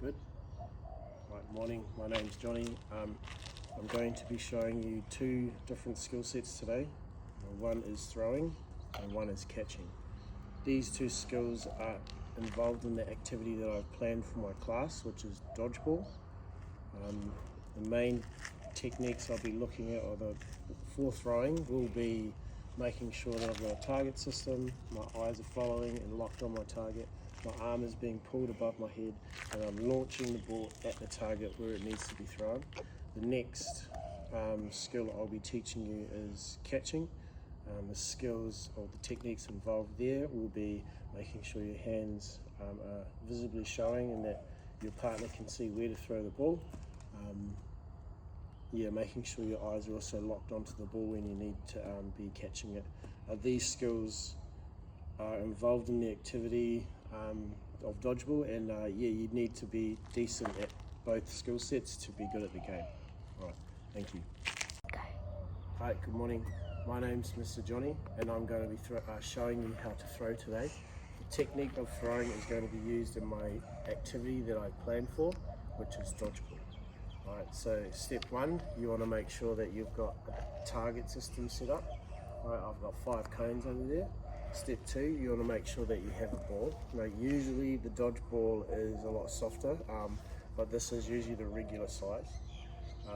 Good. Right, morning. My name's Johnny. I'm going to be showing you two different skill sets today. One is throwing and one is catching. These two skills are involved in the activity that I've planned for my class, which is dodgeball. The main techniques I'll be looking at for throwing will be making sure that I've got a target system, my eyes are following and locked on my target, my arm is being pulled above my head, and I'm launching the ball at the target where it needs to be thrown. The next skill I'll be teaching you is catching. The skills or the techniques involved there will be making sure your hands are visibly showing and that your partner can see where to throw the ball. Making sure your eyes are also locked onto the ball when you need to be catching it. These skills are involved in the activity of dodgeball, and you need to be decent at both skill sets to be good at the game. Right, thank you. Hi, good morning. My name's Mr. Johnny, and I'm going to be showing you how to throw today. The technique of throwing is going to be used in my activity that I planned for, which is dodgeball. Alright, so step one, you want to make sure that you've got a target system set up. Alright, I've got 5 cones over there. Step two, you want to make sure that you have a ball. Now, usually the dodgeball is a lot softer, but this is usually the regular size.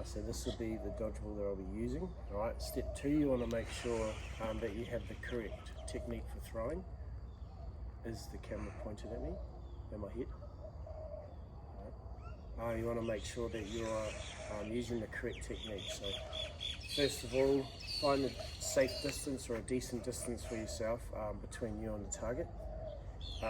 So this will be the dodgeball that I'll be using. Alright, step two, you want to make sure that you have the correct technique for throwing. Is the camera pointed at me and my head? You want to make sure that you are using the correct technique. So first of all, find a safe distance or a decent distance for yourself between you and the target.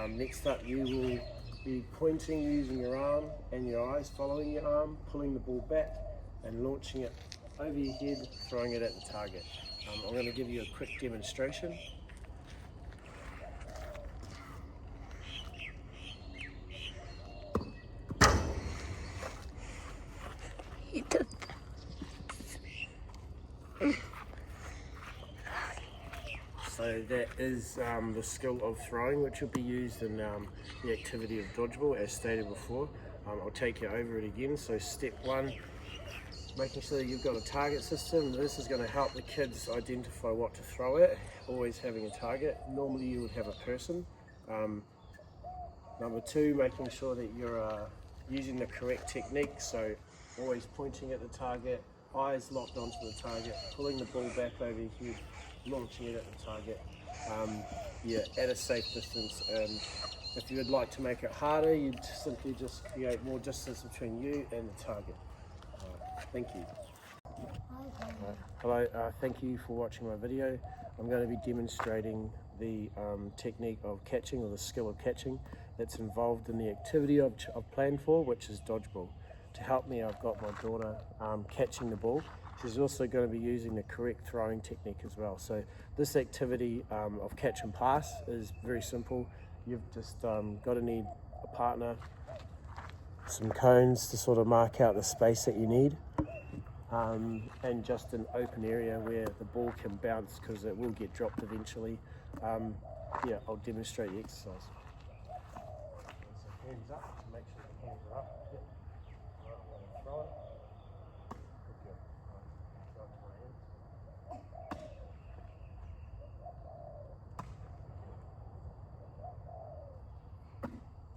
Next up, you will be pointing using your arm and your eyes following your arm, pulling the ball back and launching it over your head, throwing it at the target. I'm going to give you a quick demonstration. So that is the skill of throwing, which will be used in the activity of dodgeball, as stated before. I'll take you over it again. So step one, making sure that you've got a target system. This is going to help the kids identify what to throw at, always having a target. Normally you would have a person. Number two, making sure that you're using the correct technique, so always pointing at the target, eyes locked onto the target, pulling the ball back over your head, launching it at the target, at a safe distance. And if you would like to make it harder, you'd simply just create more distance between you and the target. Thank you. Hello, thank you for watching my video. I'm going to be demonstrating the technique of catching, or the skill of catching, that's involved in the activity I've planned for, which is dodgeball. To help me, I've got my daughter catching the ball. She's also going to be using the correct throwing technique as well. So this activity of catch and pass is very simple. You've just got to need a partner, some cones to sort of mark out the space that you need, and just an open area where the ball can bounce, because it will get dropped eventually. I'll demonstrate the exercise. So hands up, to make sure the hands are up. Yep. Right, I'm going to throw it. Good girl. Right, throw it to my hands.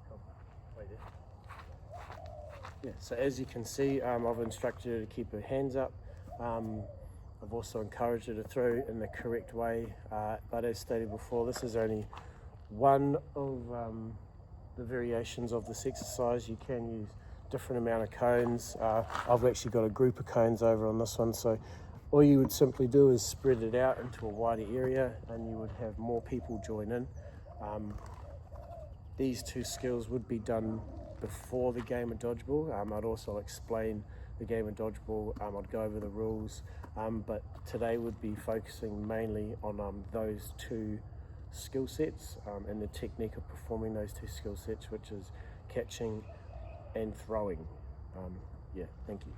Cool. Wait there. So as you can see, I've instructed her to keep her hands up. I've also encouraged her to throw in the correct way, but as stated before, this is only one of the variations of this exercise. You can use different amount of cones. I've actually got a group of cones over on this one, so all you would simply do is spread it out into a wider area and you would have more people join in. These two skills would be done before the game of dodgeball. I'd also explain the game of dodgeball. I'd go over the rules, but today would be focusing mainly on those two skill sets and the technique of performing those two skill sets, which is catching and throwing. Thank you.